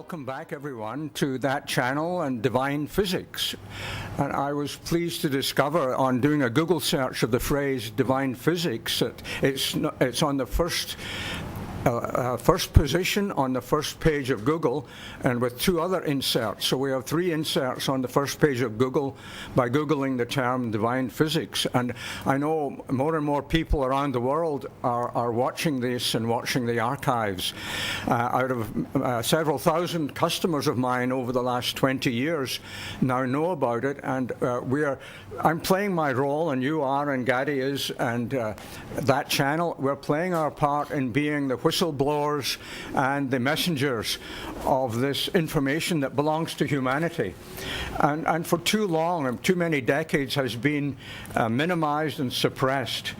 welcome back, everyone, to that channel and divine physics. And I was pleased to discover on doing a Google search of the phrase divine physics that it's on the first position on the first page of Google, and with two other inserts. So we have three inserts on the first page of Google by Googling the term divine physics. And I know more and more people around the world are watching this and watching the archives. Out of several thousand customers of mine over the last 20 years now know about it, and I'm playing my role, and you are, and Gadi is, and that channel. We're playing our part in being the whistleblowers and the messengers of this information that belongs to humanity, and for too long and too many decades has been minimized and suppressed.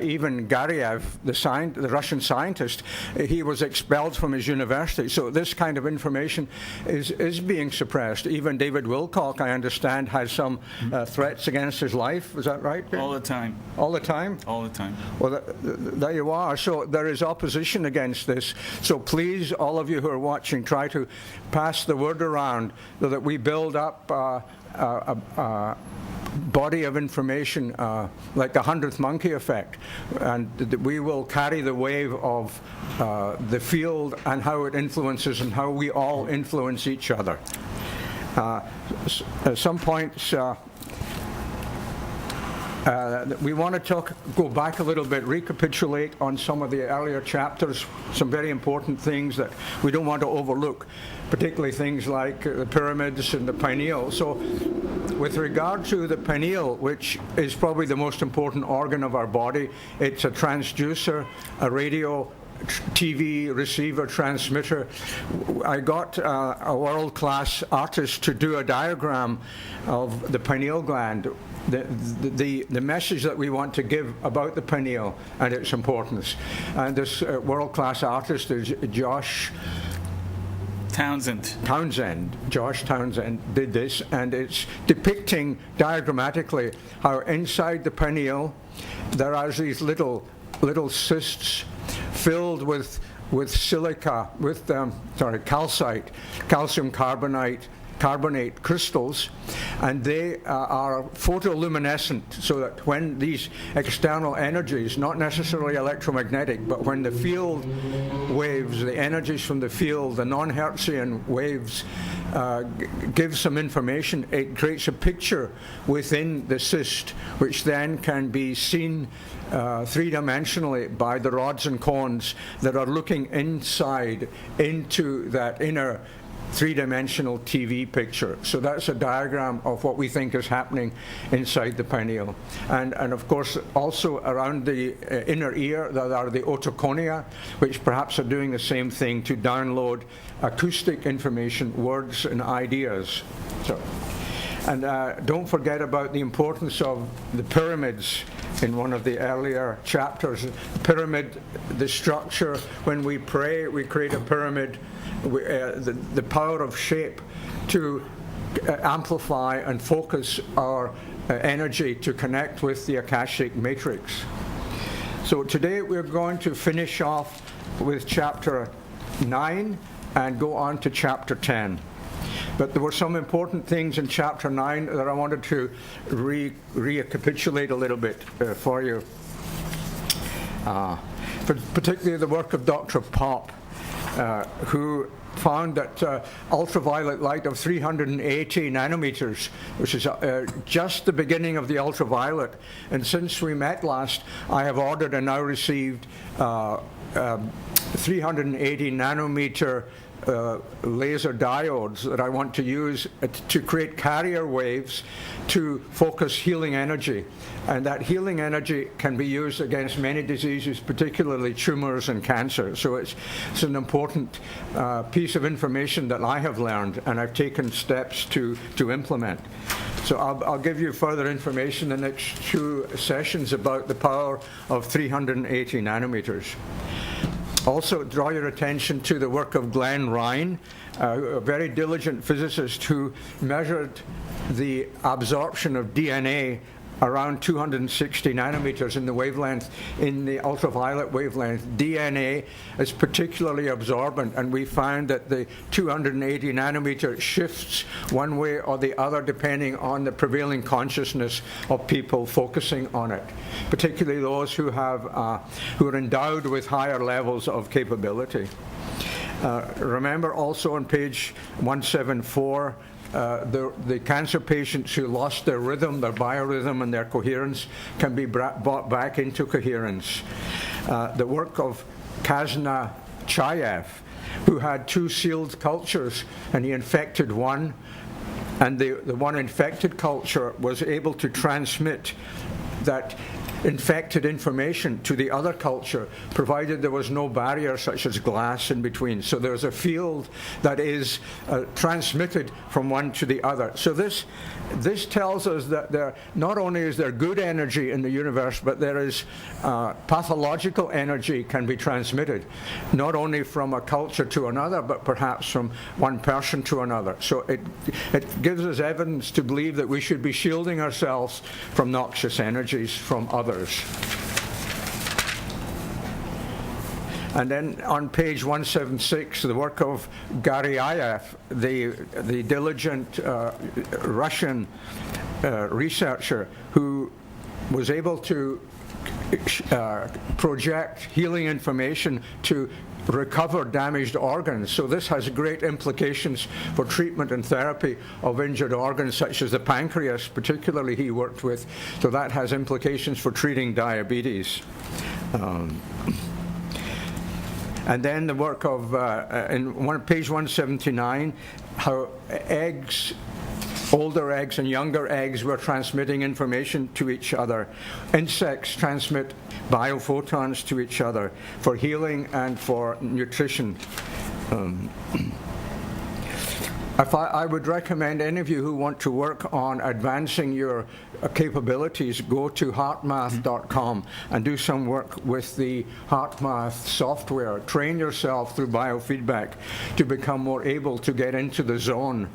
Even Gariev, the Russian scientist, he was expelled from his university. So this kind of information is being suppressed. Even David Wilcock, I understand, has some threats against his life. Is that right? All the time. All the time? All the time. Well, there you are. So there is opposition against this. So please, all of you who are watching, try to pass the word around so that we build up a body of information like the 100th monkey effect, and we will carry the wave of the field and how it influences and how we all influence each other. At some points we want to go back a little bit, recapitulate on some of the earlier chapters, some very important things that we don't want to overlook, particularly things like the pyramids and the pineal. So with regard to the pineal, which is probably the most important organ of our body, it's a transducer, a radio TV receiver transmitter. I got a world-class artist to do a diagram of the pineal gland, the message that we want to give about the pineal and its importance. And this world-class artist is Josh Townsend. Josh Townsend did this, and it's depicting diagrammatically how inside the pineal there are these little cysts filled with silica, with calcite, calcium carbonate crystals, and they are photoluminescent, so that when these external energies, not necessarily electromagnetic, but when the field waves, the energies from the field, the non-Hertzian waves, give some information, it creates a picture within the cyst, which then can be seen three-dimensionally by the rods and cones that are looking inside into that inner three-dimensional TV picture. So that's a diagram of what we think is happening inside the pineal. And of course, also around the inner ear, there are the otoconia, which perhaps are doing the same thing to download acoustic information, words and ideas. And don't forget about the importance of the pyramids in one of the earlier chapters. Pyramid, the structure, when we pray, we create a pyramid, the power of shape to amplify and focus our energy to connect with the Akashic matrix. So today we're going to finish off with chapter 9 and go on to chapter 10. But there were some important things in chapter 9 that I wanted to recapitulate a little bit for you. Particularly the work of Dr. Popp, who found that ultraviolet light of 380 nanometers, which is just the beginning of the ultraviolet. And since we met last, I have ordered and now received 380 nanometer laser diodes that I want to use to create carrier waves to focus healing energy. And that healing energy can be used against many diseases, particularly tumors and cancer. So it's an important piece of information that I have learned and I've taken steps to implement. So I'll give you further information in the next two sessions about the power of 380 nanometers. Also, draw your attention to the work of Wilhelm Reich, a very diligent physicist who measured the absorption of DNA around 260 nanometers in the wavelength, in the ultraviolet wavelength. DNA is particularly absorbent, and we found that the 280 nanometer shifts one way or the other depending on the prevailing consciousness of people focusing on it, particularly those who are endowed with higher levels of capability. Remember also on page 174, the cancer patients who lost their rhythm, their biorhythm, and their coherence can be brought back into coherence. The work of Kazna Chayev, who had 2 sealed cultures, and he infected one, and the one infected culture was able to transmit that infected information to the other culture, provided there was no barrier such as glass in between. So there's a field that is transmitted from one to the other. So this tells us that there not only is there good energy in the universe, but there is pathological energy can be transmitted, not only from a culture to another, but perhaps from one person to another. So it gives us evidence to believe that we should be shielding ourselves from noxious energies from others. And then on page 176, the work of Garyayev, the diligent Russian researcher who was able to project healing information to recover damaged organs. So this has great implications for treatment and therapy of injured organs such as the pancreas, particularly he worked with. So that has implications for treating diabetes. And then the work of, page 179, how eggs, older eggs and younger eggs were transmitting information to each other. Insects transmit biophotons to each other for healing and for nutrition. I would recommend any of you who want to work on advancing your capabilities, go to heartmath.com and do some work with the HeartMath software. Train yourself through biofeedback to become more able to get into the zone.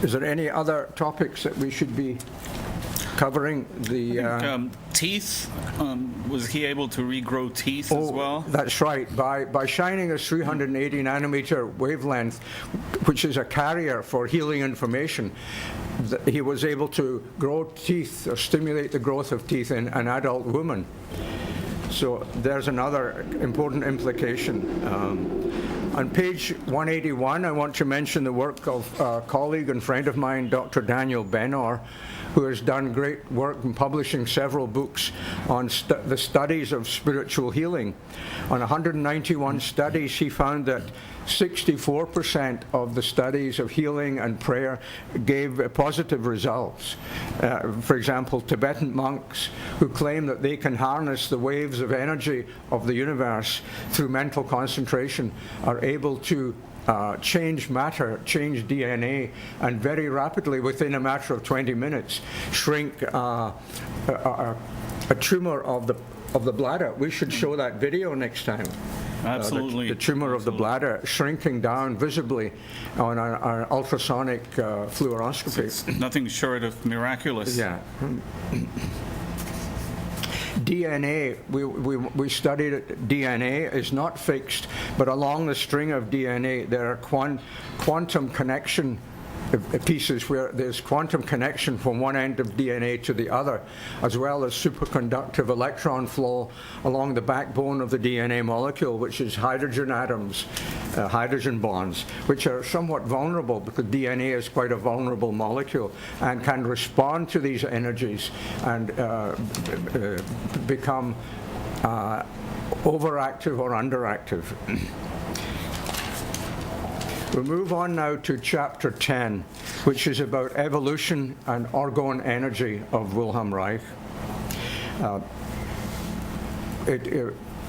Is there any other topics that we should be covering? Teeth, was he able to regrow teeth as well? That's right. By shining a 380 nanometer wavelength, which is a carrier for healing information, he was able to grow teeth or stimulate the growth of teeth in an adult woman. So there's another important implication. On page 181, I want to mention the work of a colleague and friend of mine, Dr. Daniel Benor, who has done great work in publishing several books on the studies of spiritual healing. On 191 studies, he found that 64% of the studies of healing and prayer gave positive results. For example, Tibetan monks who claim that they can harness the waves of energy of the universe through mental concentration are able to change matter, change DNA, and very rapidly, within a matter of 20 minutes, shrink a tumor of the bladder. We should show that video next time. Absolutely. The tumor of the bladder shrinking down visibly on our ultrasonic fluoroscopy. It's nothing short of miraculous. Yeah. DNA, we studied it. DNA is not fixed, but along the string of DNA there are quantum connection pieces where there's quantum connection from one end of DNA to the other, as well as superconductive electron flow along the backbone of the DNA molecule, which is hydrogen atoms, hydrogen bonds, which are somewhat vulnerable because DNA is quite a vulnerable molecule and can respond to these energies and become overactive or underactive. We'll move on now to chapter 10, which is about evolution and orgon energy of Wilhelm Reich.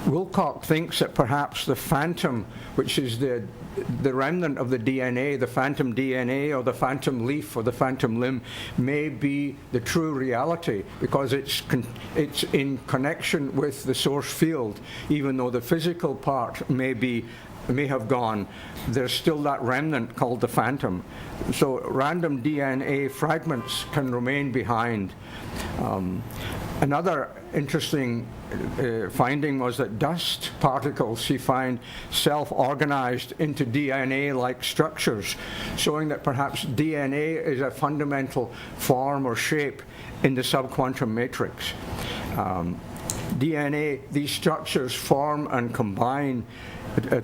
Wilcock thinks that perhaps the phantom, which is the remnant of the DNA, the phantom DNA or the phantom leaf or the phantom limb, may be the true reality because it's in connection with the source field, even though the physical part may be may have gone, there's still that remnant called the phantom. So random DNA fragments can remain behind. Another interesting finding was that dust particles he found self-organized into DNA-like structures, showing that perhaps DNA is a fundamental form or shape in the subquantum matrix. DNA, these structures form and combine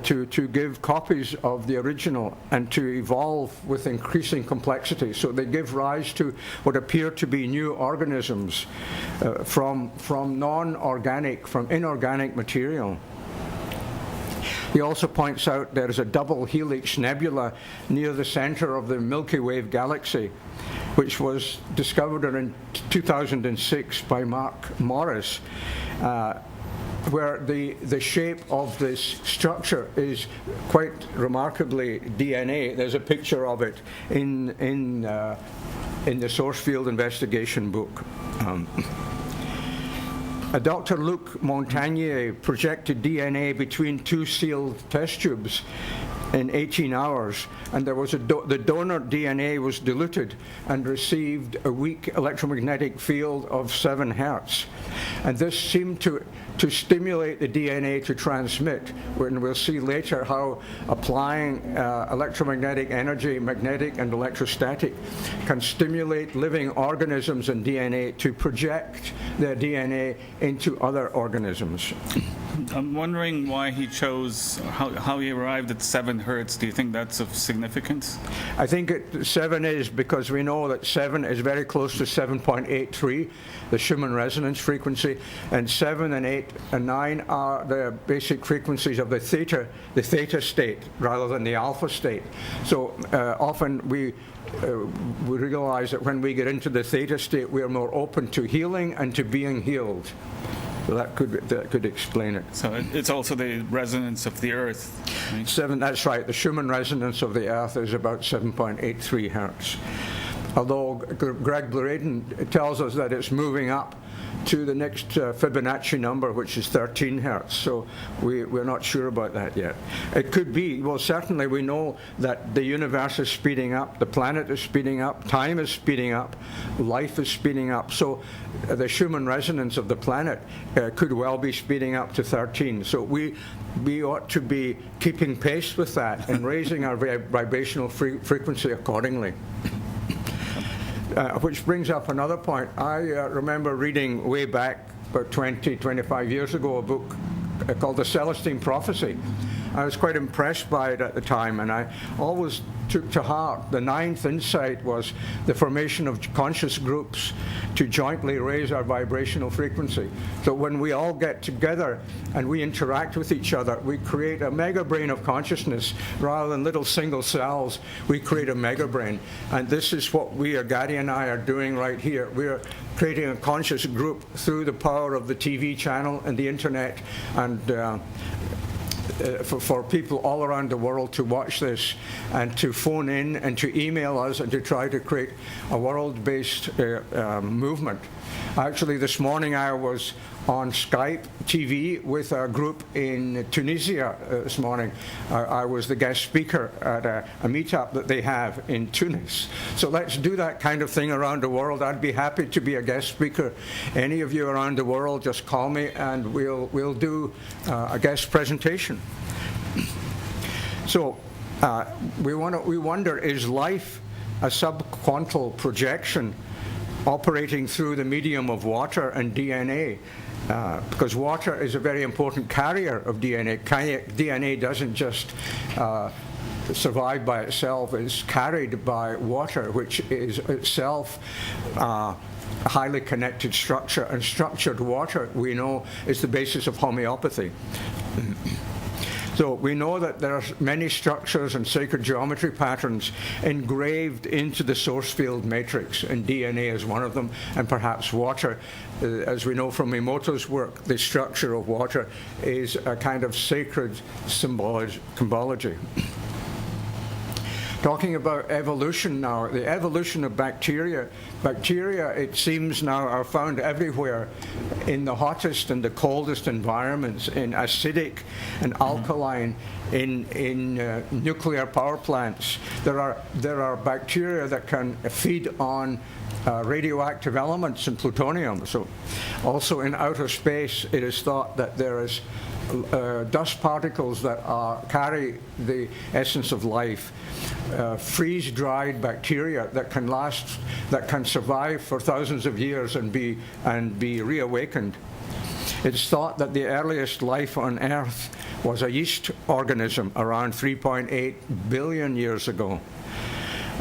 to give copies of the original and to evolve with increasing complexity. So they give rise to what appear to be new organisms from non-organic, from inorganic material. He also points out there is a double helix nebula near the center of the Milky Way galaxy, which was discovered in 2006 by Mark Morris, where the shape of this structure is quite remarkably DNA. There's a picture of it in the source field investigation book. Dr. Luc Montagnier projected DNA between two sealed test tubes in 18 hours, and there was the donor DNA was diluted and received a weak electromagnetic field of 7 hertz. And this seemed to stimulate the DNA to transmit. And we'll see later how applying electromagnetic energy, magnetic and electrostatic, can stimulate living organisms and DNA to project their DNA into other organisms. I'm wondering why he chose, how he arrived at 7 hertz. Do you think that's of significance? I think 7 is because we know that 7 is very close to 7.83, the Schumann resonance frequency, and 7 and 8 and 9 are the basic frequencies of the theta state rather than the alpha state. So often we realize that when we get into the theta state, we are more open to healing and to being healed. So that could explain it. So it's also the resonance of the Earth. Right? 7, that's right. The Schumann resonance of the Earth is about 7.83 hertz. Although Greg Bluradin tells us that it's moving up to the next Fibonacci number, which is 13 hertz. So we're not sure about that yet. It could be, well, certainly we know that the universe is speeding up, the planet is speeding up, time is speeding up, life is speeding up. So the Schumann resonance of the planet could well be speeding up to 13. So we ought to be keeping pace with that and raising our vibrational frequency accordingly. Which brings up another point. I remember reading way back about 25 years ago a book called The Celestine Prophecy. I was quite impressed by it at the time, and I always took to heart the 9th insight was the formation of conscious groups to jointly raise our vibrational frequency. So when we all get together and we interact with each other, we create a mega brain of consciousness rather than little single cells. We create a mega brain, and this is what Gadi and I are doing right here. We are creating a conscious group through the power of the TV channel and the internet, and for people all around the world to watch this and to phone in and to email us and to try to create a world-based movement. Actually, this morning I was on Skype TV with a group in Tunisia this morning. I was the guest speaker at a meetup that they have in Tunis. So let's do that kind of thing around the world. I'd be happy to be a guest speaker. Any of you around the world, just call me and we'll do a guest presentation. So we wonder, is life a subquantal projection operating through the medium of water and DNA? Because water is a very important carrier of DNA. DNA doesn't just survive by itself. It's carried by water, which is itself a highly connected structure. And structured water, we know, is the basis of homeopathy. So we know that there are many structures and sacred geometry patterns engraved into the source field matrix, and DNA is one of them, and perhaps water. As we know from Emoto's work, the structure of water is a kind of sacred symbology. talking about evolution now, the evolution of bacteria. Bacteria, it seems now, are found everywhere in the hottest and the coldest environments, in acidic and alkaline, in nuclear power plants. There are bacteria that can feed on radioactive elements and plutonium. So also in outer space, it is thought that there is dust particles that carry the essence of life, freeze-dried bacteria that can survive for thousands of years and be reawakened. It's thought that the earliest life on Earth was a yeast organism around 3.8 billion years ago.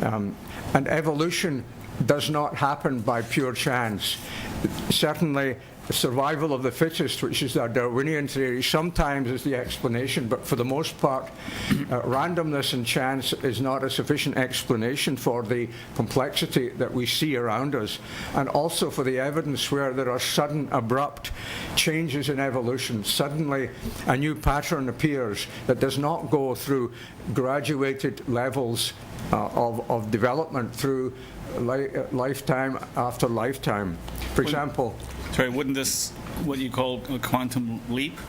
And evolution does not happen by pure chance. Certainly, survival of the fittest, which is our Darwinian theory, sometimes is the explanation, but for the most part, randomness and chance is not a sufficient explanation for the complexity that we see around us, and also for the evidence where there are sudden, abrupt changes in evolution. Suddenly, a new pattern appears that does not go through graduated levels of development through lifetime after lifetime. For example, sorry, wouldn't this what you call a quantum leap?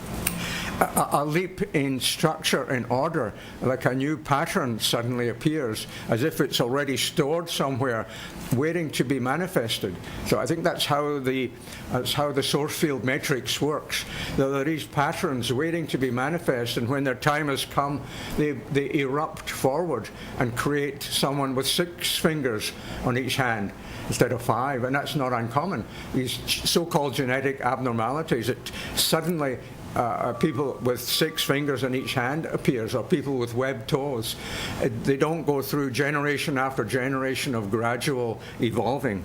A leap in structure and order, like a new pattern suddenly appears, as if it's already stored somewhere, waiting to be manifested. So I think that's how the source field matrix works. There are these patterns waiting to be manifest, and when their time has come, they erupt forward and create someone with 6 fingers on each hand instead of 5, and that's not uncommon. These so-called genetic abnormalities, it suddenly people with 6 fingers on each hand appears, or people with webbed toes. They don't go through generation after generation of gradual evolving.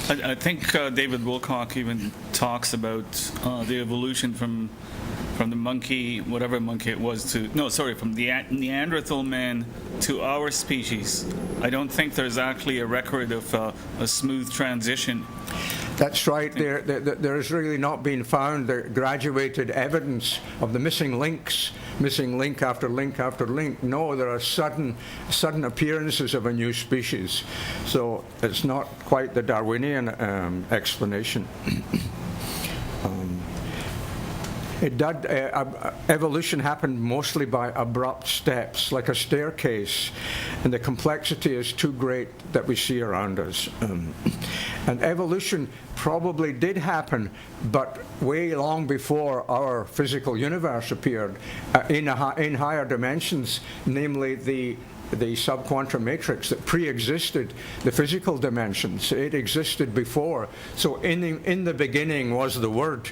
I think David Wilcock even talks about the evolution from the monkey, whatever monkey it was, from the Neanderthal man to our species. I don't think there's actually a record of a smooth transition. That's right. There has really not been found the graduated evidence of the missing links, missing link after link after link. No, there are sudden appearances of a new species. So it's not quite the Darwinian explanation. Evolution happened mostly by abrupt steps, like a staircase, and the complexity is too great that we see around us. And evolution probably did happen, but way long before our physical universe appeared, in higher dimensions, namely the subquantum matrix that pre-existed the physical dimensions. It existed before. So in the beginning was the Word.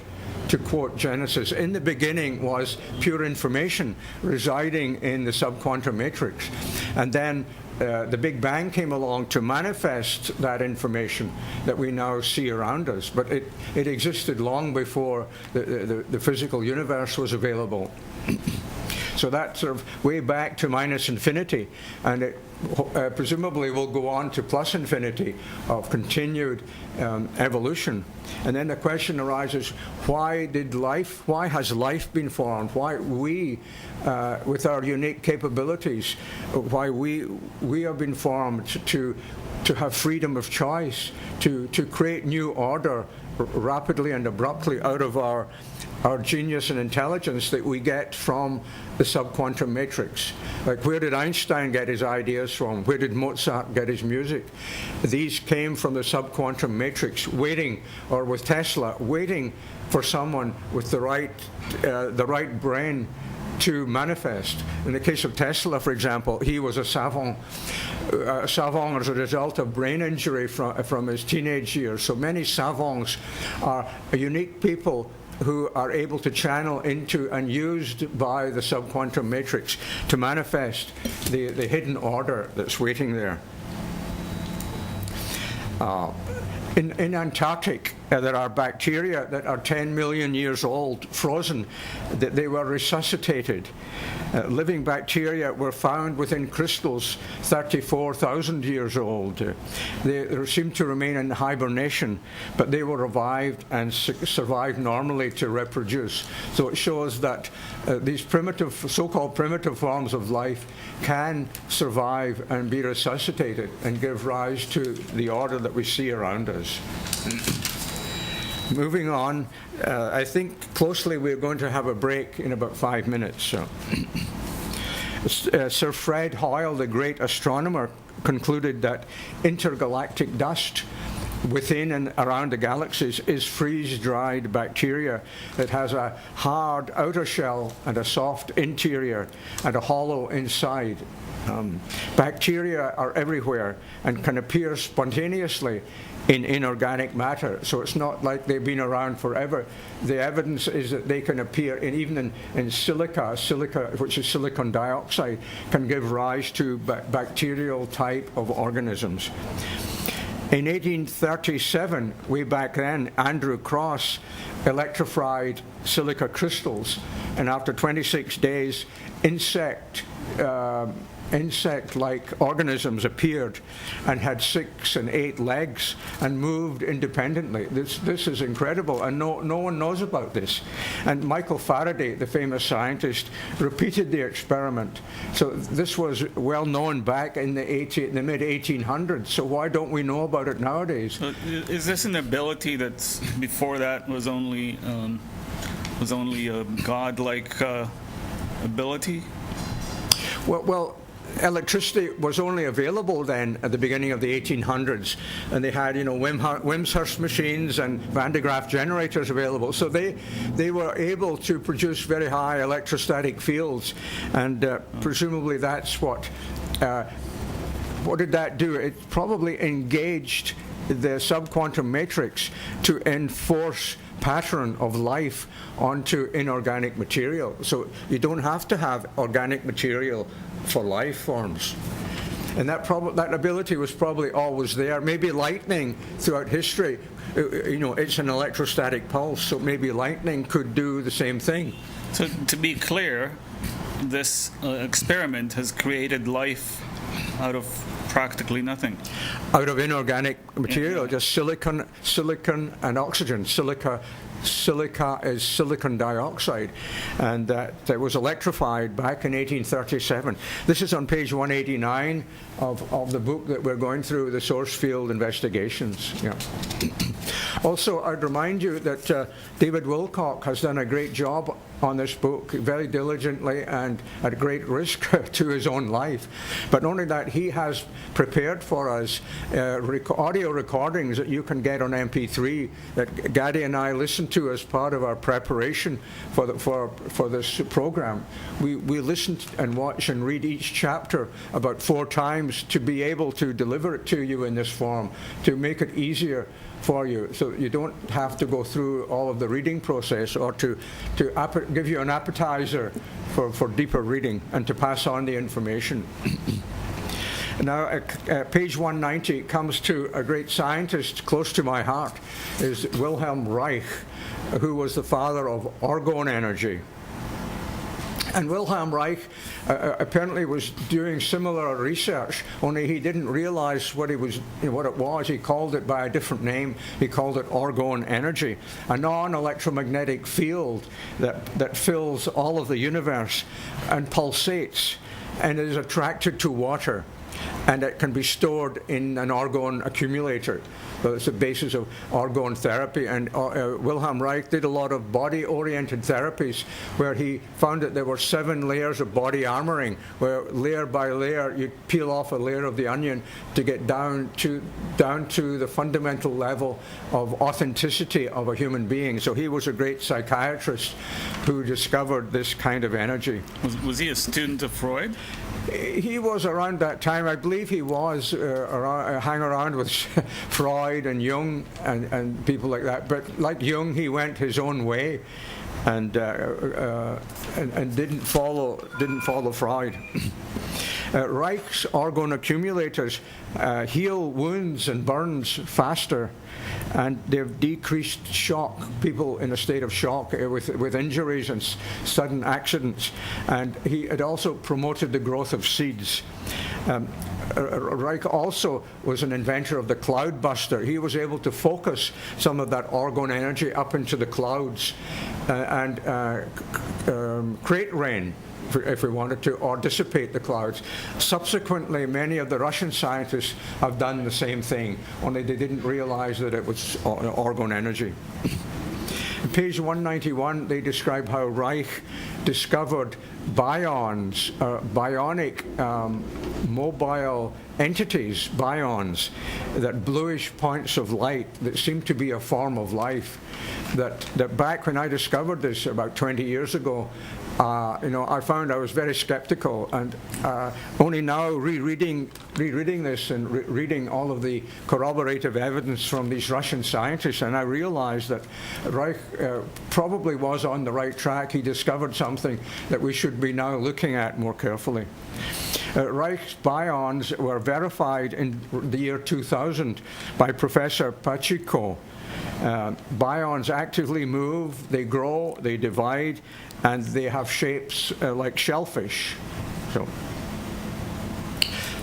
To quote Genesis, in the beginning was pure information residing in the subquantum matrix. And then the Big Bang came along to manifest that information that we now see around us. But it existed long before the physical universe was available. So that's sort of way back to minus infinity, and it presumably will go on to plus infinity of continued evolution. And then the question arises, why has life been formed? Why we, with our unique capabilities, why we have been formed to have freedom of choice, to create new order rapidly and abruptly out of our genius and intelligence that we get from the subquantum matrix. Like, where did Einstein get his ideas from? Where did Mozart get his music? These came from the subquantum matrix, or with Tesla, waiting for someone with the right brain to manifest. In the case of Tesla, for example, he was a savant as a result of brain injury from his teenage years. So many savants are unique people who are able to channel into and used by the subquantum matrix to manifest the hidden order that's waiting there. In Antarctic, there are bacteria that are 10 million years old, frozen, that they were resuscitated. Living bacteria were found within crystals 34,000 years old. They seem to remain in hibernation, but they were revived and survived normally to reproduce. So it shows that these primitive, so-called primitive forms of life can survive and be resuscitated and give rise to the order that we see around us. Moving on, I think closely we're going to have a break in about 5 minutes. So. Sir Fred Hoyle, the great astronomer, concluded that intergalactic dust within and around the galaxies is freeze-dried bacteria that has a hard outer shell and a soft interior and a hollow inside. Bacteria are everywhere and can appear spontaneously in inorganic matter, so it's not like they've been around forever. The evidence is that they can appear even in silica, which is silicon dioxide, can give rise to bacterial type of organisms. In 1837, way back then, Andrew Cross electrified silica crystals, and after 26 days, insect-like organisms appeared and had 6 and 8 legs and moved independently. This is incredible, and no one knows about this. And Michael Faraday, the famous scientist, repeated the experiment. So this was well known back in the mid-1800s. So why don't we know about it nowadays? Is this an ability that before that was only a godlike ability? Well, electricity was only available then at the beginning of the 1800s, and they had, Wimshurst machines and Van de Graaff generators available. So they were able to produce very high electrostatic fields, and presumably that's what did that do? It probably engaged the subquantum matrix to enforce pattern of life onto inorganic material. So you don't have to have organic material for life forms. And that ability was probably always there. Maybe lightning throughout history, it's an electrostatic pulse, so maybe lightning could do the same thing. So to be clear, this experiment has created life out of practically nothing. Out of inorganic material, just silicon and oxygen. Silica is silicon dioxide, and that was electrified back in 1837. This is on page 189 of the book that we're going through, the source field investigations. Yeah. Also, I'd remind you that David Wilcock has done a great job on this book, very diligently and at great risk to his own life. But not only that, he has prepared for us audio recordings that you can get on MP3 that Gaddy and I listened to as part of our preparation for this program. We listen and watch and read each chapter about 4 times to be able to deliver it to you in this form, to make it easier for you, so you don't have to go through all of the reading process, or to give you an appetizer for deeper reading and to pass on the information. Now, page 190 comes to a great scientist close to my heart, is Wilhelm Reich, who was the father of orgon energy. And Wilhelm Reich apparently was doing similar research, only he didn't realize what it was. He called it by a different name. He called it orgon energy, a non-electromagnetic field that fills all of the universe and pulsates and is attracted to water, and it can be stored in an orgon accumulator. So it's the basis of orgon therapy. And Wilhelm Reich did a lot of body-oriented therapies where he found that there were 7 layers of body armoring, where layer by layer you peel off a layer of the onion to get down to the fundamental level of authenticity of a human being. So he was a great psychiatrist who discovered this kind of energy. Was he a student of Freud? He was around that time. I believe he was hang around with Freud and Jung and people like that. But like Jung, he went his own way, and didn't follow Freud. Reich's orgon accumulators heal wounds and burns faster, and they've decreased shock, people in a state of shock with injuries and sudden accidents. And he had also promoted the growth of seeds. Reich also was an inventor of the cloud buster. He was able to focus some of that orgon energy up into the clouds and create rain, if we wanted to, or dissipate the clouds. Subsequently, many of the Russian scientists have done the same thing, only they didn't realize that it was orgon energy. Page 191, they describe how Reich discovered bions, bionic mobile entities, bions, that bluish points of light that seem to be a form of life. That back when I discovered this about 20 years ago, I found I was very skeptical, and only now rereading this and reading all of the corroborative evidence from these Russian scientists, and I realized that Reich probably was on the right track. He discovered something that we should be now looking at more carefully. Reich's bions were verified in the year 2000 by Professor Pacheco. Bions actively move, they grow, they divide, and they have shapes like shellfish.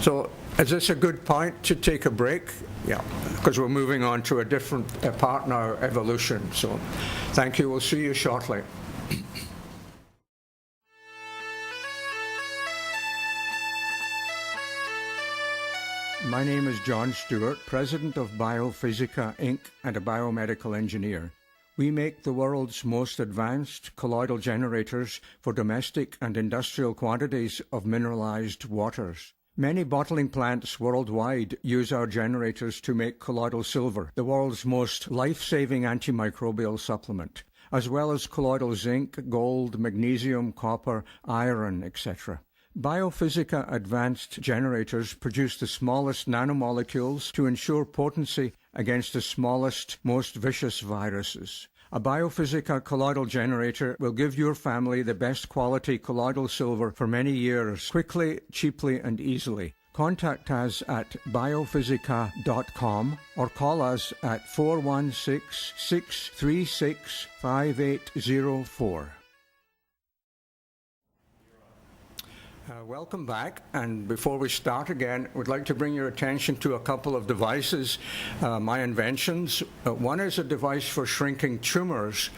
So is this a good point to take a break? Yeah, because we're moving on to a different part now, evolution. So thank you, we'll see you shortly. My name is John Stewart, President of Biophysica, Inc., and a biomedical engineer. We make the world's most advanced colloidal generators for domestic and industrial quantities of mineralized waters. Many bottling plants worldwide use our generators to make colloidal silver, the world's most life-saving antimicrobial supplement, as well as colloidal zinc, gold, magnesium, copper, iron, etc. Biophysica advanced generators produce the smallest nanomolecules to ensure potency against the smallest, most vicious viruses. A Biophysica colloidal generator will give your family the best quality colloidal silver for many years, quickly, cheaply, and easily. Contact us at biophysica.com or call us at 416-636-5804. Welcome back, and before we start again, we'd like to bring your attention to a couple of devices, my inventions. One is a device for shrinking tumors,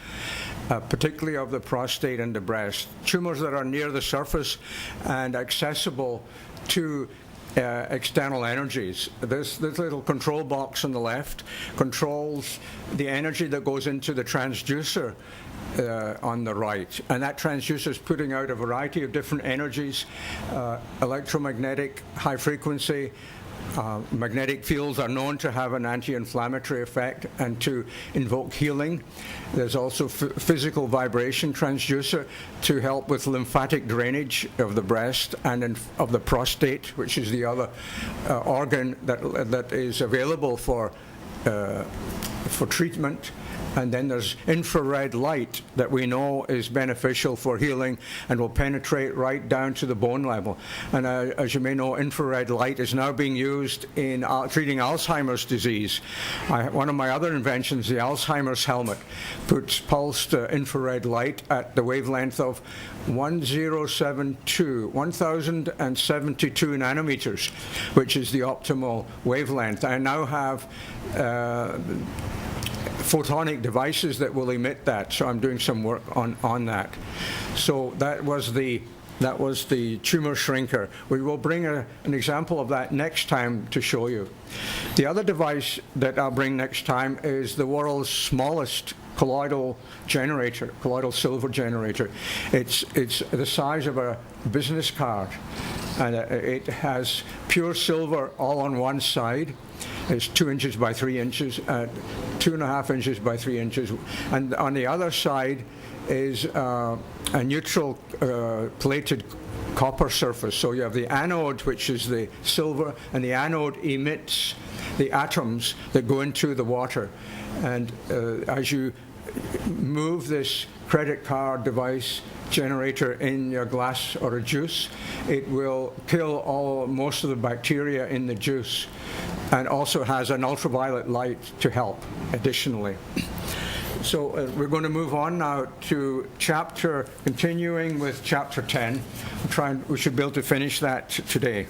particularly of the prostate and the breast, tumors that are near the surface and accessible to external energies. This little control box on the left controls the energy that goes into the transducer on the right, and that transducer is putting out a variety of different energies, electromagnetic, high frequency. Magnetic fields are known to have an anti-inflammatory effect and to invoke healing. There's also physical vibration transducer to help with lymphatic drainage of the breast and of the prostate, which is the other organ that is available for treatment. And then there's infrared light that we know is beneficial for healing and will penetrate right down to the bone level. And as you may know, infrared light is now being used in treating Alzheimer's disease. One of my other inventions, the Alzheimer's helmet, puts pulsed infrared light at the wavelength of 1072 nanometers, which is the optimal wavelength. I now have photonic devices that will emit that, so I'm doing some work on that. So that was the tumor shrinker. We will bring an example of that next time to show you. The other device that I'll bring next time is the world's smallest colloidal generator, colloidal silver generator. It's the size of a business card, and it has pure silver all on one side. It's 2 inches by 3 inches, 2.5 inches by 3 inches, and on the other side is a neutral plated copper surface. So you have the anode, which is the silver, and the anode emits the atoms that go into the water. And as you move this credit card device generator in your glass or a juice, it will kill most of the bacteria in the juice, and also has an ultraviolet light to help additionally. So we're going to move on now to continuing with chapter 10. We should be able to finish that today.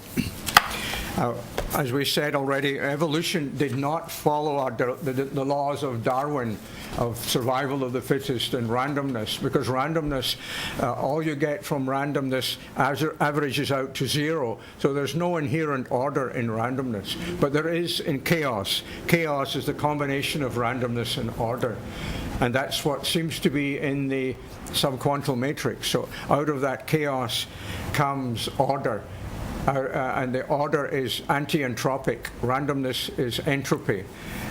As we said already, evolution did not follow the laws of Darwin, of survival of the fittest and randomness, because randomness, all you get from randomness averages out to 0. So there's no inherent order in randomness. But there is in chaos. Chaos is the combination of randomness and order. And that's what seems to be in the subquantum matrix. So out of that chaos comes order. And the order is anti-entropic. Randomness is entropy.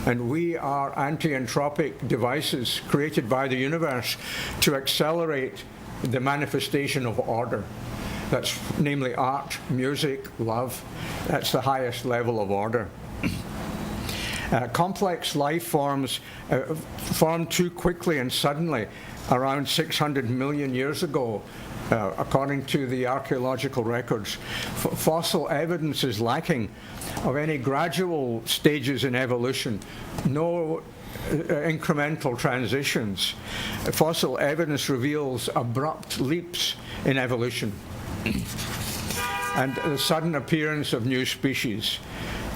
And we are anti-entropic devices created by the universe to accelerate the manifestation of order. That's namely art, music, love. That's the highest level of order. Complex life forms formed too quickly and suddenly around 600 million years ago, according to the archaeological records. Fossil evidence is lacking of any gradual stages in evolution, no incremental transitions. Fossil evidence reveals abrupt leaps in evolution and the sudden appearance of new species.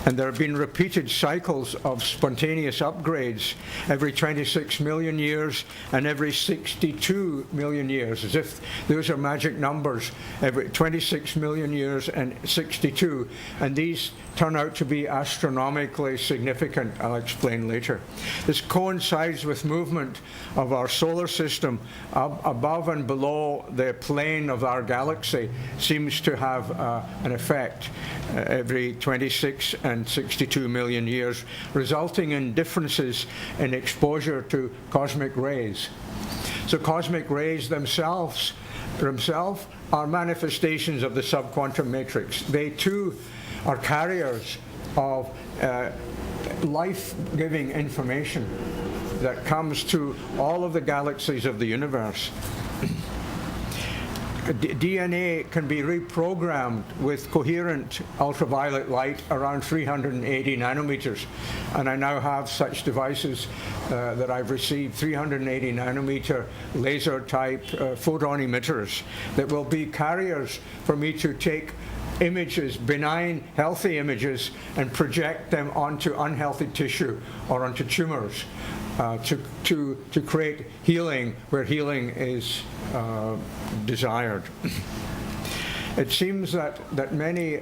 And there have been repeated cycles of spontaneous upgrades every 26 million years and every 62 million years, as if those are magic numbers, every 26 million years and 62. And these turn out to be astronomically significant. I'll explain later. This coincides with movement of our solar system above and below the plane of our galaxy, seems to have an effect every 26 and 62 million years, resulting in differences in exposure to cosmic rays. So cosmic rays themselves are manifestations of the subquantum matrix. They too are carriers of life-giving information that comes to all of the galaxies of the universe. DNA can be reprogrammed with coherent ultraviolet light around 380 nanometers. And I now have such devices that I've received, 380 nanometer laser type photon emitters that will be carriers for me to take images, benign, healthy images, and project them onto unhealthy tissue or onto tumors to create healing where healing is desired. It seems that many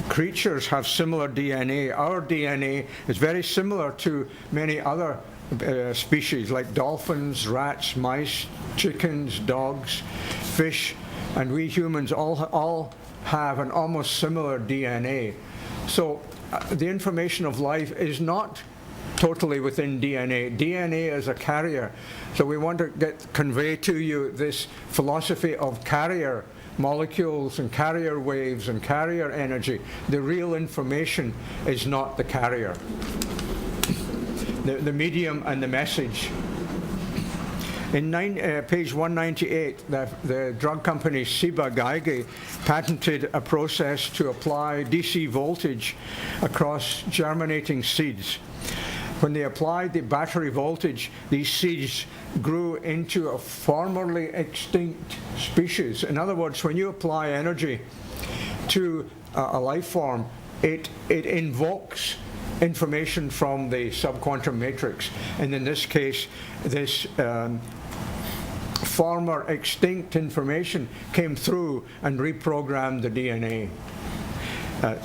creatures have similar DNA. Our DNA is very similar to many other species like dolphins, rats, mice, chickens, dogs, fish, and we humans all have an almost similar DNA. So the information of life is not totally within DNA. DNA is a carrier. So we want to convey to you this philosophy of carrier molecules and carrier waves and carrier energy. The real information is not the carrier. The medium and the message. In page 198, the drug company Ciba-Geigy patented a process to apply DC voltage across germinating seeds. When they applied the battery voltage, these seeds grew into a formerly extinct species. In other words, when you apply energy to a life form, it invokes information from the subquantum matrix. And in this case, this former extinct information came through and reprogrammed the DNA.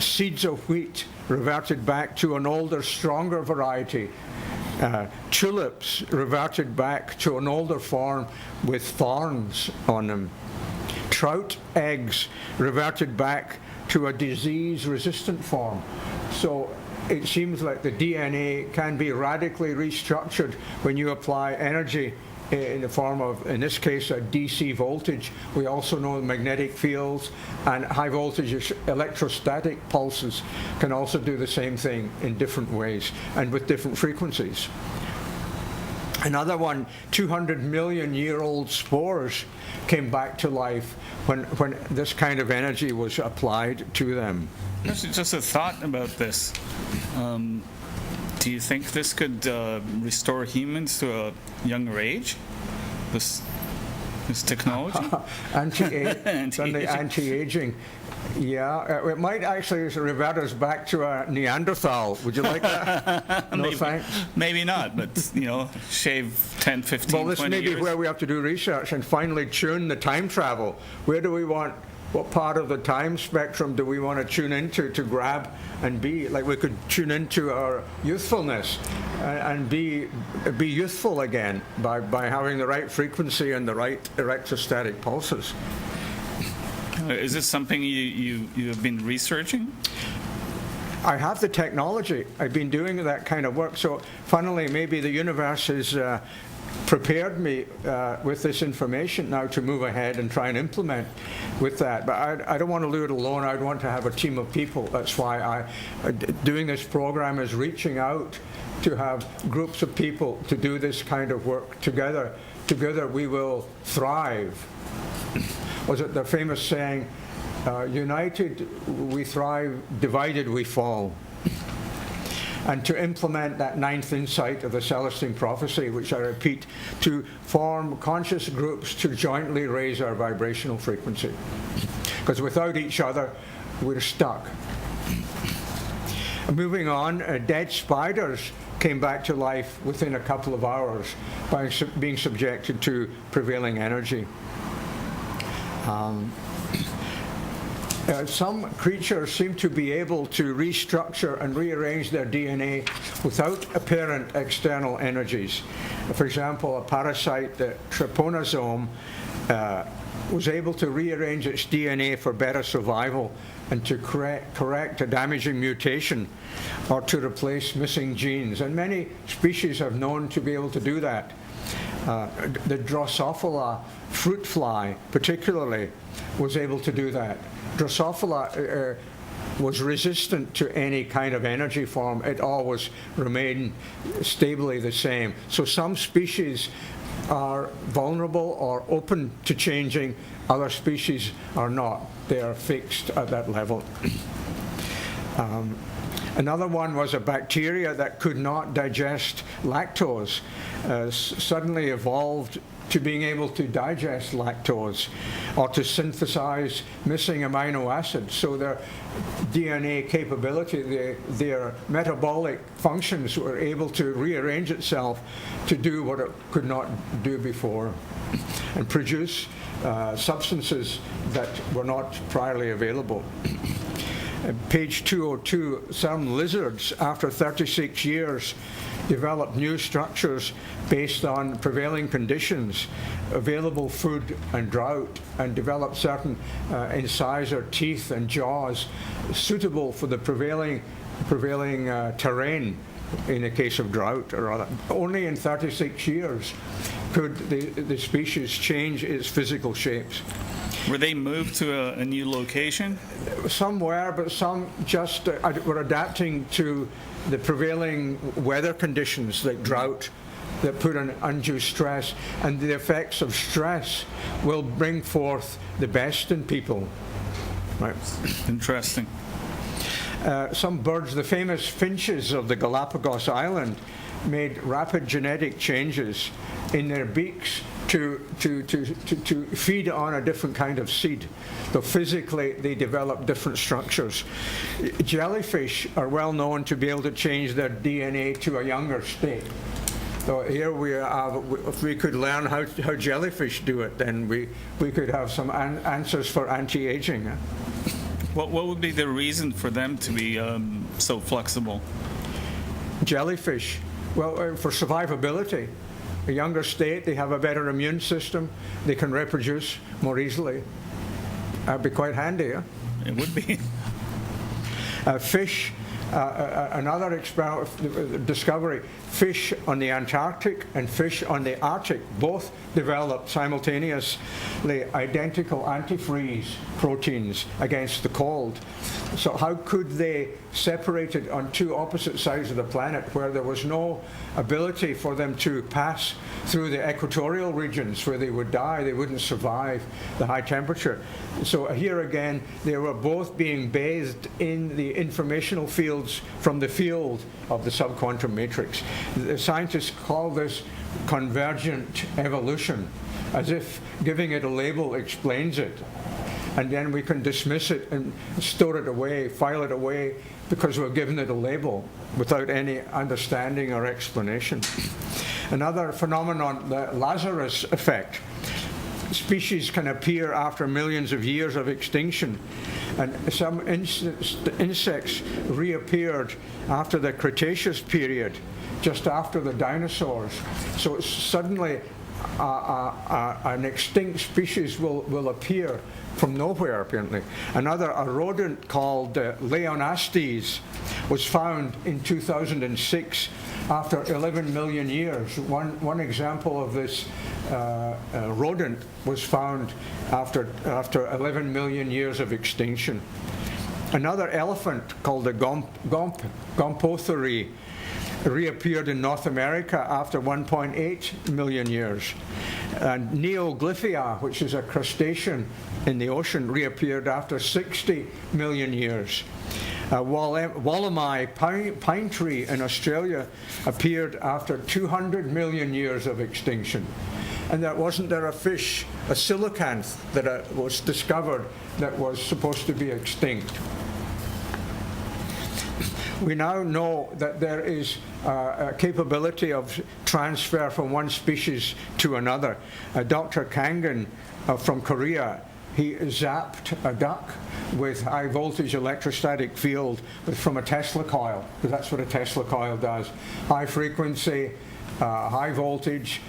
Seeds of wheat reverted back to an older, stronger variety. Tulips reverted back to an older form with thorns on them. Trout eggs reverted back to a disease-resistant form. So it seems like the DNA can be radically restructured when you apply energy in the form of, in this case, a DC voltage. We also know magnetic fields and high voltage electrostatic pulses can also do the same thing in different ways and with different frequencies. Another one, 200 million year old spores came back to life when this kind of energy was applied to them. Just a thought about this. Do you think this could restore humans to a younger age? This technology? Anti-aging. Yeah, it might actually revert us back to a Neanderthal. Would you like that? No, thanks. Maybe not, but, shave 10, 15, 20 years. Well, this may be where we have to do research and finally tune the time travel. Where do we want, what part of the time spectrum do we want to tune into to grab and be? Like we could tune into our youthfulness and be youthful again by having the right frequency and the right electrostatic pulses. Is this something you have been researching? I have the technology. I've been doing that kind of work. So funnily, maybe the universe has prepared me with this information now to move ahead and try and implement with that. But I don't want to do it alone. I'd want to have a team of people. That's why doing this program is reaching out to have groups of people to do this kind of work together. Together we will thrive. Was it the famous saying, united we thrive, divided we fall? And to implement that 9th insight of the Celestine prophecy, which I repeat, to form conscious groups to jointly raise our vibrational frequency. Because without each other, we're stuck. Moving on, dead spiders came back to life within a couple of hours by being subjected to prevailing energy. Some creatures seem to be able to restructure and rearrange their DNA without apparent external energies. For example, a parasite, the trypanosome, was able to rearrange its DNA for better survival and to correct a damaging mutation or to replace missing genes. And many species have known to be able to do that. The Drosophila fruit fly, particularly, was able to do that. Drosophila was resistant to any kind of energy form. It always remained stably the same. So some species are vulnerable or open to changing. Other species are not. They are fixed at that level. Another one was a bacteria that could not digest lactose, suddenly evolved to being able to digest lactose or to synthesize missing amino acids. So their DNA capability, their metabolic functions were able to rearrange itself to do what it could not do before and produce substances that were not priorly available. Page 202, some lizards, after 36 years, developed new structures based on prevailing conditions, available food and drought, and developed certain incisor teeth and jaws suitable for the prevailing terrain in the case of drought or other. Only in 36 years could the species change its physical shapes. Were they moved to a new location? Some were, but some just were adapting to the prevailing weather conditions like drought that put an undue stress, and the effects of stress will bring forth the best in people. Right. Interesting. Some birds, the famous finches of the Galapagos Island, made rapid genetic changes in their beaks to feed on a different kind of seed. So physically, they develop different structures. Jellyfish are well known to be able to change their DNA to a younger state. So here we have, if we could learn how jellyfish do it, then we could have some answers for anti-aging. What would be the reason for them to be so flexible? Jellyfish, well, for survivability. A younger state, they have a better immune system, they can reproduce more easily. That'd be quite handy, huh? It would be. Fish, another discovery, fish on the Antarctic and fish on the Arctic both developed simultaneously identical antifreeze proteins against the cold. So how could they separated on two opposite sides of the planet, where there was no ability for them to pass through the equatorial regions where they would die. They wouldn't survive the high temperature. So here again, they were both being bathed in the informational fields from the field of the subquantum matrix. The scientists call this convergent evolution, as if giving it a label explains it. And then we can dismiss it and store it away, file it away, because we've given it a label without any understanding or explanation. Another phenomenon, the Lazarus effect. Species can appear after millions of years of extinction, and some insects reappeared after the Cretaceous period, just after the dinosaurs. So suddenly an extinct species will appear from nowhere, apparently. Another, a rodent called Leonastes was found in 2006 after 11 million years. One example of this rodent was found after 11 million years of extinction. Another elephant called the Gompotheri reappeared in North America after 1.8 million years. And Neoglyphia, which is a crustacean in the ocean, reappeared after 60 million years. Wollemi pine tree in Australia appeared after 200 million years of extinction. And wasn't there a fish, a coelacanth, that was discovered that was supposed to be extinct? We now know that there is a capability of transfer from one species to another. Dr. Kangen from Korea, he zapped a duck with high voltage electrostatic field from a Tesla coil, because that's what a Tesla coil does. High frequency, high voltage,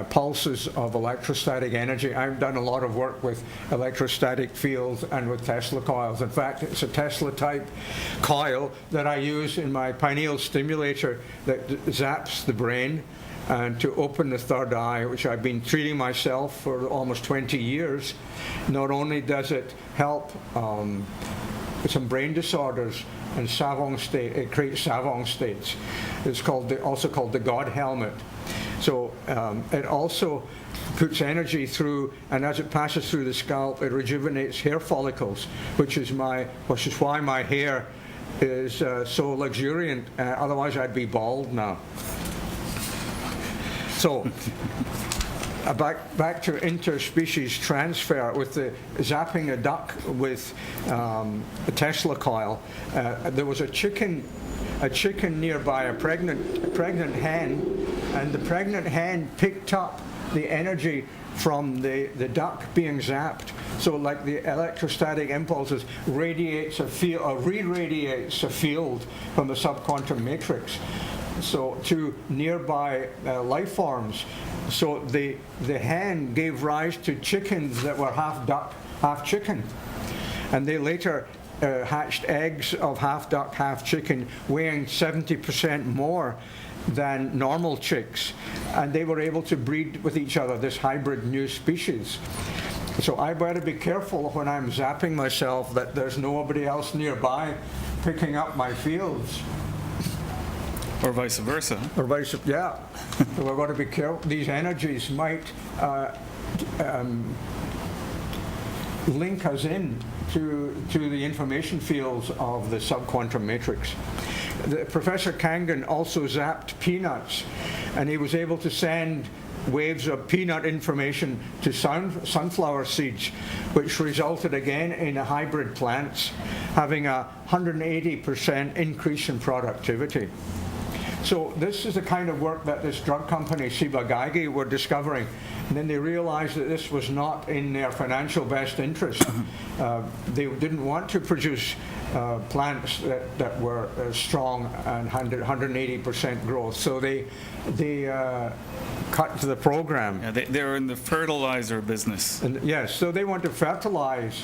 pulses of electrostatic energy. I've done a lot of work with electrostatic fields and with Tesla coils. In fact, it's a Tesla type coil that I use in my pineal stimulator that zaps the brain and to open the third eye, which I've been treating myself for almost 20 years. Not only does it help with some brain disorders and savant state, it creates savant states. It's also called the God helmet. So it also puts energy through, and as it passes through the scalp, it rejuvenates hair follicles, which is why my hair is so luxuriant. Otherwise, I'd be bald now. So back to interspecies transfer with the zapping a duck with a Tesla coil. There was a chicken nearby, a pregnant hen, and the pregnant hen picked up the energy from the duck being zapped. So like the electrostatic impulses radiates a field, or re-radiates a field from the subquantum matrix, so to nearby life forms. So the hen gave rise to chickens that were half duck, half chicken. And they later hatched eggs of half duck, half chicken, weighing 70% more than normal chicks. And they were able to breed with each other, this hybrid new species. So I better be careful when I'm zapping myself that there's nobody else nearby picking up my fields. Or vice versa. Or vice, yeah. So we've got to be careful. These energies might link us in to the information fields of the subquantum matrix. Professor Kangen also zapped peanuts, and he was able to send waves of peanut information to sunflower seeds, which resulted again in hybrid plants having a 180% increase in productivity. So this is the kind of work that this drug company, Ciba-Geigy, were discovering. And then they realized that this was not in their financial best interest. They didn't want to produce plants that were strong and had 180% growth. So they cut to the program. Yeah, they're in the fertilizer business. And yes, so they want to fertilize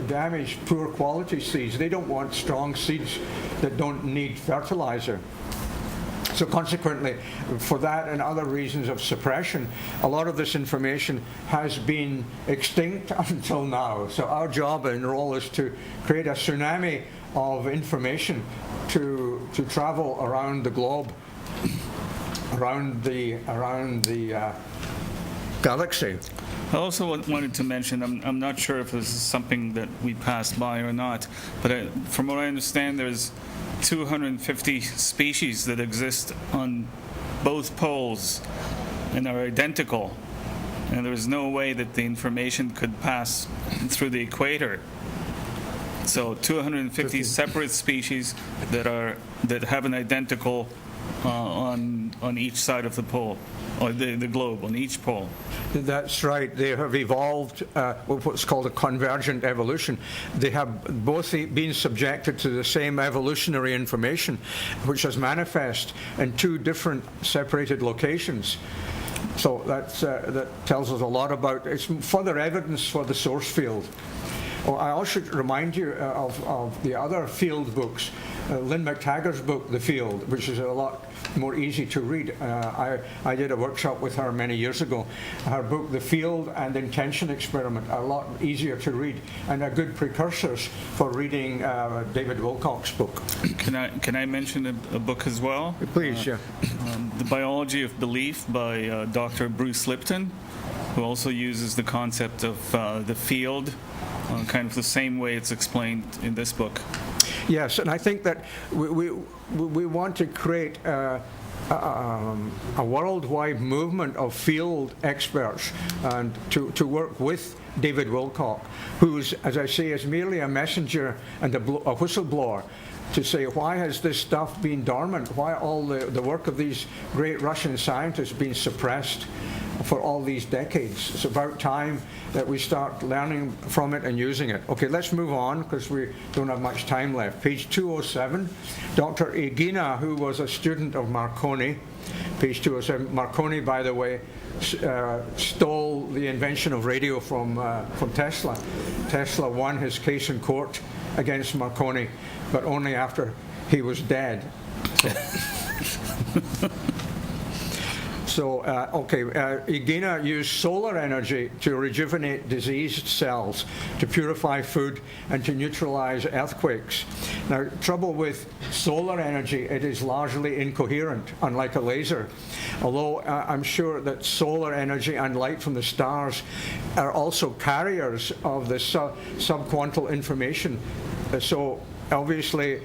damaged, poor quality seeds. They don't want strong seeds that don't need fertilizer. So consequently, for that and other reasons of suppression, a lot of this information has been extinct until now. So our job and role is to create a tsunami of information to travel around the globe, around the galaxy. I also wanted to mention, I'm not sure if this is something that we passed by or not, but from what I understand, there's 250 species that exist on both poles and are identical. And there's no way that the information could pass through the equator. So 250 separate species that have an identical on each side of the pole, or the globe, on each pole. That's right. They have evolved what's called a convergent evolution. They have both been subjected to the same evolutionary information, which is manifest in two different separated locations. So that tells us a lot about, it's further evidence for the source field. Oh, I also should remind you of the other field books. Lynn McTaggart's book, The Field, which is a lot more easy to read. I did a workshop with her many years ago. Her book, The Field and Intention Experiment, are a lot easier to read and are good precursors for reading David Wilcock's book. Can I mention a book as well? Please, yeah. The Biology of Belief by Dr. Bruce Lipton, who also uses the concept of the field, kind of the same way it's explained in this book. Yes, and I think that we want to create a worldwide movement of field experts and to work with David Wilcock, who's, as I say, is merely a messenger and a whistleblower to say, why has this stuff been dormant? Why all the work of these great Russian scientists been suppressed for all these decades? It's about time that we start learning from it and using it. Okay, let's move on because we don't have much time left. Page 207, Dr. Egina, who was a student of Marconi. Page 207, Marconi, by the way, stole the invention of radio from Tesla. Tesla won his case in court against Marconi, but only after he was dead. So, Egina used solar energy to rejuvenate diseased cells, to purify food, and to neutralize earthquakes. Now, trouble with solar energy, it is largely incoherent, unlike a laser. Although I'm sure that solar energy and light from the stars are also carriers of the subquantum information. So, obviously,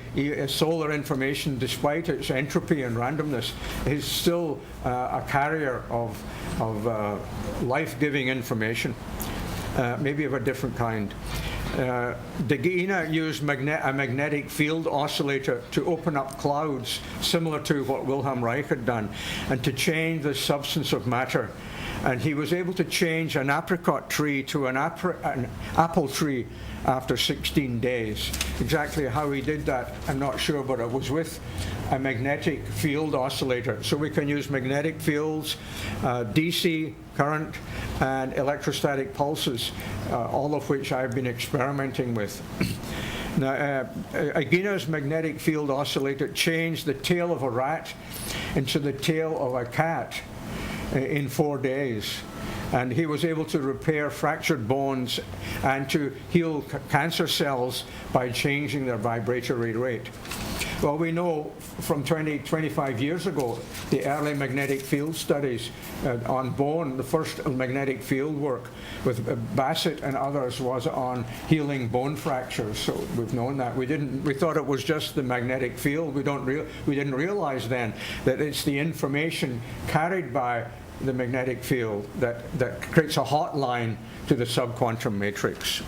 solar information, despite its entropy and randomness, is still a carrier of life-giving information, maybe of a different kind. Egina used a magnetic field oscillator to open up clouds, similar to what Wilhelm Reich had done, and to change the substance of matter. And he was able to change an apricot tree to an apple tree after 16 days. Exactly how he did that, I'm not sure, but it was with a magnetic field oscillator. So we can use magnetic fields, DC current, and electrostatic pulses, all of which I've been experimenting with. Now, Egina's magnetic field oscillator changed the tail of a rat into the tail of a cat in 4 days. And he was able to repair fractured bones and to heal cancer cells by changing their vibratory rate. Well, we know from 25 years ago, the early magnetic field studies on bone, the first magnetic field work with Bassett and others was on healing bone fractures. So we've known that. We thought it was just the magnetic field. We didn't realize then that it's the information carried by the magnetic field that creates a hotline to the subquantum matrix.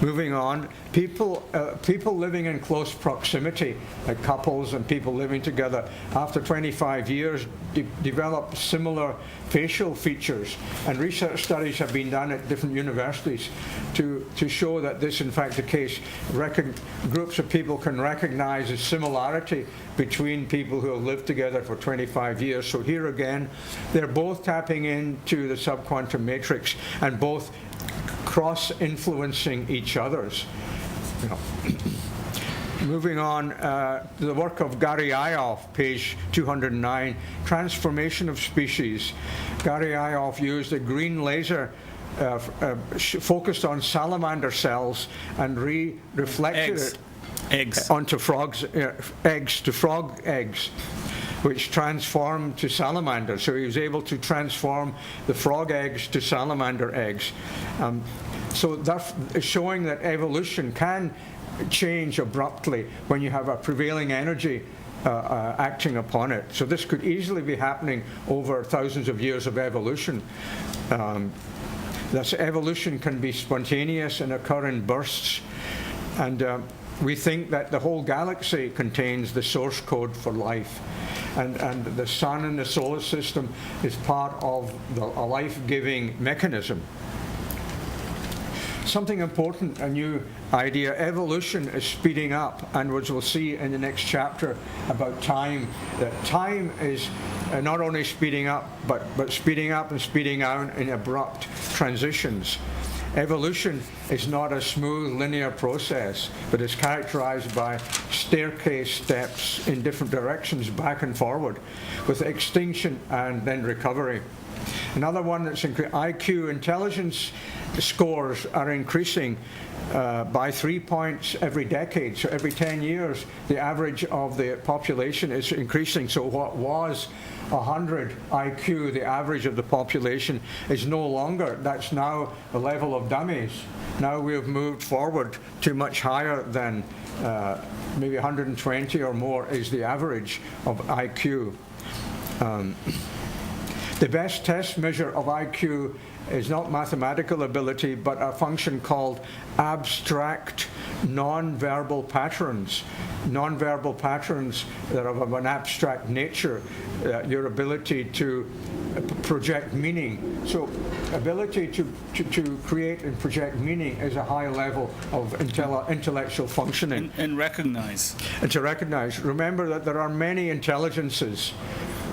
Moving on, people living in close proximity, like couples and people living together, after 25 years develop similar facial features. And research studies have been done at different universities to show that this, in fact, the case. Groups of people can recognize a similarity between people who have lived together for 25 years. So here again, they're both tapping into the subquantum matrix and both cross-influencing each other's. Moving on to the work of Gary Ioff, page 209, Transformation of Species. Gary Ioff used a green laser focused on salamander cells and reflected it. Eggs. onto frogs' eggs, to frog eggs, which transformed to salamander. So he was able to transform the frog eggs to salamander eggs. So that's showing that evolution can change abruptly when you have a prevailing energy acting upon it. So this could easily be happening over thousands of years of evolution. Thus, evolution can be spontaneous and occur in bursts. And we think that the whole galaxy contains the source code for life. And the sun and the solar system is part of a life-giving mechanism. Something important, a new idea, evolution is speeding up, and as we'll see in the next chapter about time, that time is not only speeding up, but speeding up and speeding down in abrupt transitions. Evolution is not a smooth linear process, but is characterized by staircase steps in different directions, back and forward, with extinction and then recovery. Another one that's IQ, intelligence scores are increasing by 3 points every decade. So every 10 years, the average of the population is increasing. So what was 100 IQ, the average of the population, is no longer. That's now the level of dummies. Now we have moved forward to much higher than maybe 120 or more is the average of IQ. The best test measure of IQ is not mathematical ability, but a function called abstract non-verbal patterns. Non-verbal patterns that are of an abstract nature, your ability to project meaning. So ability to create and project meaning is a high level of intellectual functioning. And recognize. And to recognize. Remember that there are many intelligences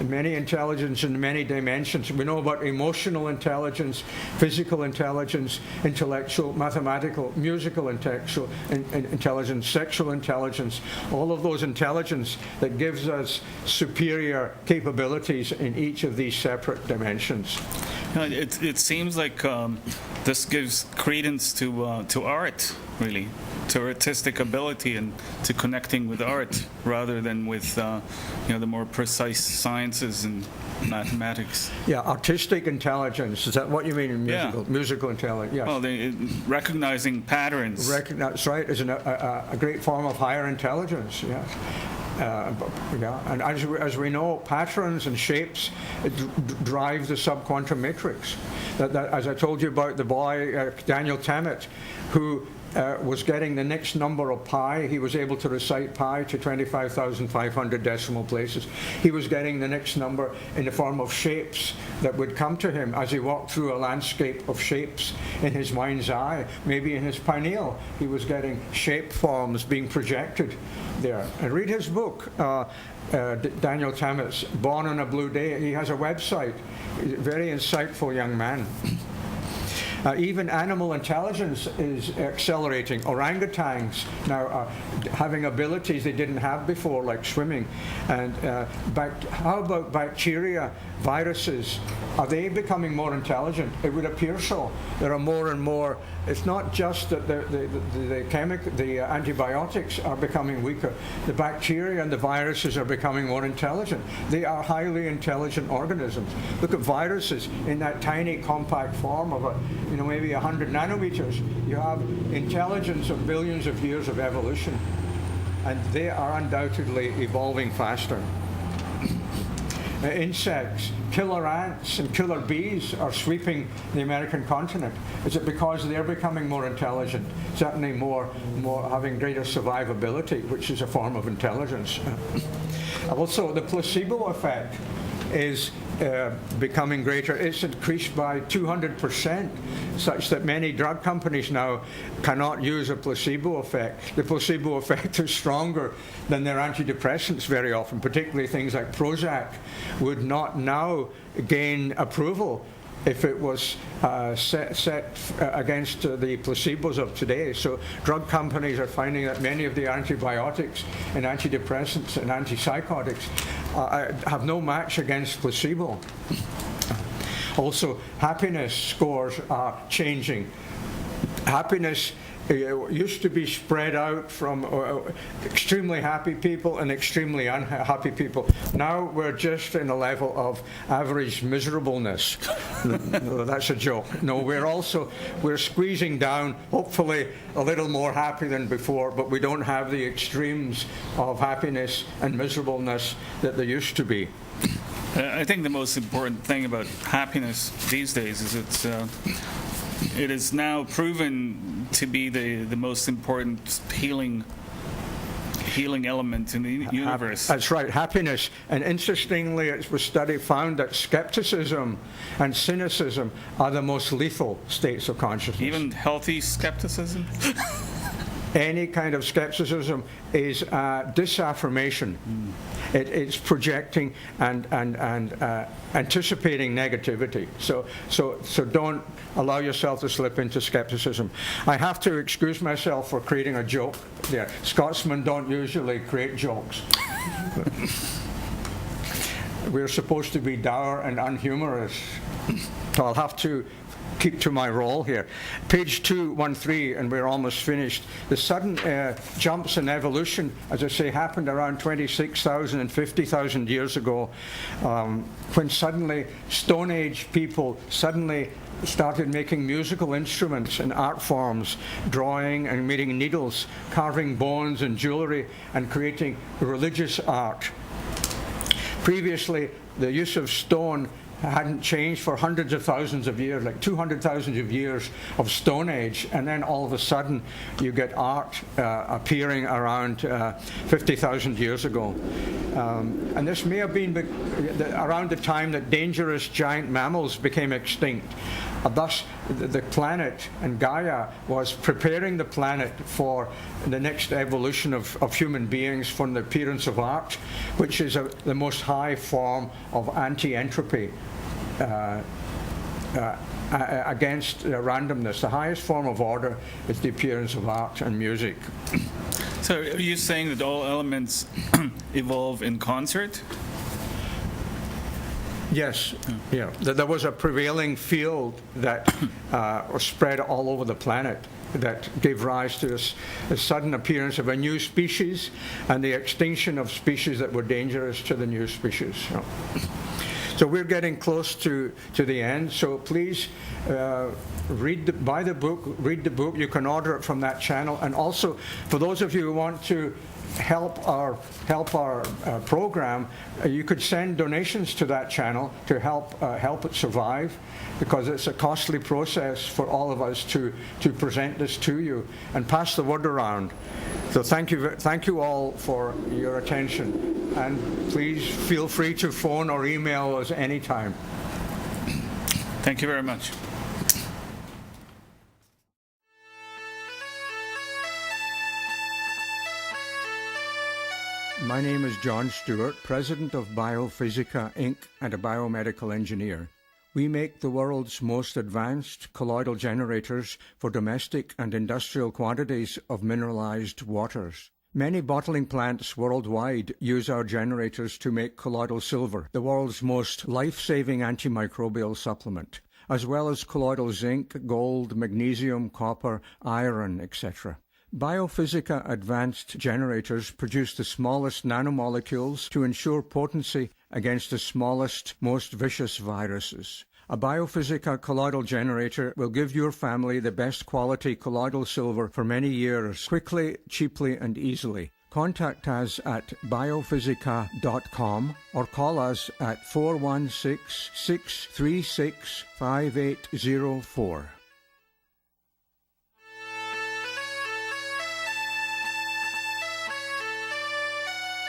in many dimensions. We know about emotional intelligence, physical intelligence, intellectual, mathematical, musical intelligence, sexual intelligence, all of those intelligence that gives us superior capabilities in each of these separate dimensions. It seems like this gives credence to art, really, to artistic ability and to connecting with art rather than with the more precise sciences and mathematics. Yeah, artistic intelligence. Is that what you mean in musical? Yeah. Musical intelligence, yes. Well, recognizing patterns. That's right, is a great form of higher intelligence, yes. And as we know, patterns and shapes drive the subquantum matrix. That, as I told you about the boy, Daniel Tammet, who was getting the next number of pi. He was able to recite pi to 25,500 decimal places. He was getting the next number in the form of shapes that would come to him as he walked through a landscape of shapes in his mind's eye. Maybe in his pineal, he was getting shape forms being projected there. And read his book, Daniel Tammet's Born on a Blue Day. He has a website. Very insightful young man. Even animal intelligence is accelerating. Orangutans now are having abilities they didn't have before, like swimming. And how about bacteria, viruses? Are they becoming more intelligent? It would appear so. There are more and more. It's not just that the antibiotics are becoming weaker. The bacteria and the viruses are becoming more intelligent. They are highly intelligent organisms. Look at viruses in that tiny compact form of maybe 100 nanometers. You have intelligence of billions of years of evolution, and they are undoubtedly evolving faster. Insects, killer ants and killer bees are sweeping the American continent. Is it because they're becoming more intelligent? Certainly more having greater survivability, which is a form of intelligence. Also, the placebo effect is becoming greater. It's increased by 200%, such that many drug companies now cannot use a placebo effect. The placebo effect is stronger than their antidepressants very often, particularly things like Prozac would not now gain approval if it was set against the placebos of today. So drug companies are finding that many of the antibiotics and antidepressants and antipsychotics have no match against placebo. Also, happiness scores are changing. Happiness used to be spread out from extremely happy people and extremely unhappy people. Now we're just in a level of average miserableness. That's a joke. No, we're squeezing down, hopefully a little more happy than before, but we don't have the extremes of happiness and miserableness that there used to be. I think the most important thing about happiness these days is it is now proven to be the most important healing element in the universe. That's right, happiness. And interestingly, it was found that skepticism and cynicism are the most lethal states of consciousness. Even healthy skepticism? Any kind of skepticism is disaffirmation. It's projecting and anticipating negativity. So don't allow yourself to slip into skepticism. I have to excuse myself for creating a joke there. Scotsmen don't usually create jokes. We're supposed to be dour and unhumorous. So I'll have to keep to my role here. Page 213, and we're almost finished. The sudden jumps in evolution, as I say, happened around 26,000 and 50,000 years ago, when suddenly Stone Age people suddenly started making musical instruments and art forms, drawing and making needles, carving bones and jewelry, and creating religious art. Previously, the use of stone hadn't changed for hundreds of thousands of years, like 200,000 of years of Stone Age, and then all of a sudden you get art appearing around 50,000 years ago. And this may have been around the time that dangerous giant mammals became extinct. Thus, the planet and Gaia was preparing the planet for the next evolution of human beings from the appearance of art, which is the most high form of anti-entropy against randomness. The highest form of order is the appearance of art and music. So are you saying that all elements evolve in concert? Yes, yeah. There was a prevailing field that was spread all over the planet that gave rise to a sudden appearance of a new species and the extinction of species that were dangerous to the new species. So we're getting close to the end, so please buy the book. You can order it from ThatChannel. And also, for those of you who want to help our program, you could send donations to ThatChannel to help it survive, because it's a costly process for all of us to present this to you and pass the word around. So thank you all for your attention, and please feel free to phone or email us anytime. Thank you very much. My name is John Stewart, President of Biophysica, Inc., and a biomedical engineer. We make the world's most advanced colloidal generators for domestic and industrial quantities of mineralized waters. Many bottling plants worldwide use our generators to make colloidal silver, the world's most life-saving antimicrobial supplement, as well as colloidal zinc, gold, magnesium, copper, iron, etc. Biophysica advanced generators produce the smallest nanomolecules to ensure potency against the smallest, most vicious viruses. A Biophysica colloidal generator will give your family the best quality colloidal silver for many years, quickly, cheaply, and easily. Contact us at biophysica.com or call us at 416-636-5804.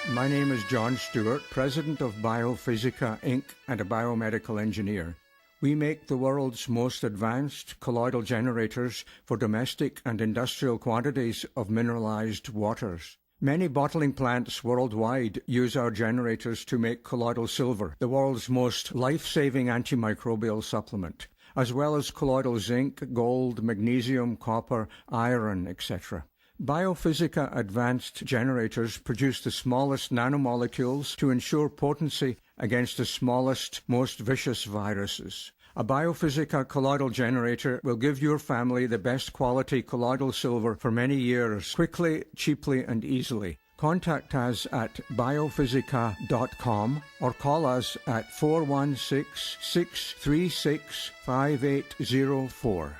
My name is John Stewart, President of Biophysica, Inc., and a biomedical engineer. We make the world's most advanced colloidal generators for domestic and industrial quantities of mineralized waters. Many bottling plants worldwide use our generators to make colloidal silver, the world's most life-saving antimicrobial supplement, as well as colloidal zinc, gold, magnesium, copper, iron, etc. Biophysica advanced generators produce the smallest nanomolecules to ensure potency against the smallest, most vicious viruses. A Biophysica colloidal generator will give your family the best quality colloidal silver for many years, quickly, cheaply, and easily. Contact us at biophysica.com or call us at 416-636-5804.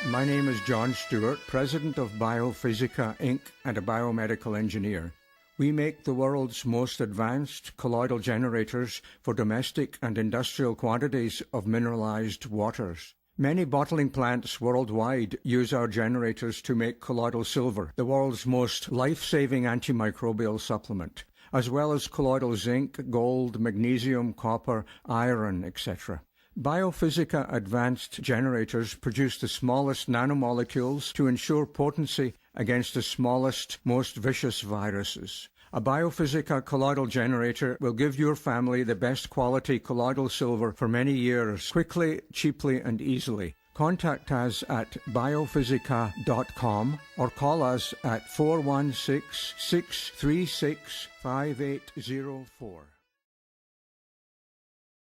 My name is John Stewart, President of Biophysica, Inc., and a biomedical engineer. We make the world's most advanced colloidal generators for domestic and industrial quantities of mineralized waters. Many bottling plants worldwide use our generators to make colloidal silver, the world's most life-saving antimicrobial supplement, as well as colloidal zinc, gold, magnesium, copper, iron, etc. Biophysica advanced generators produce the smallest nanomolecules to ensure potency against the smallest, most vicious viruses. A Biophysica colloidal generator will give your family the best quality colloidal silver for many years, quickly, cheaply, and easily. Contact us at biophysica.com or call us at 416-636-5804.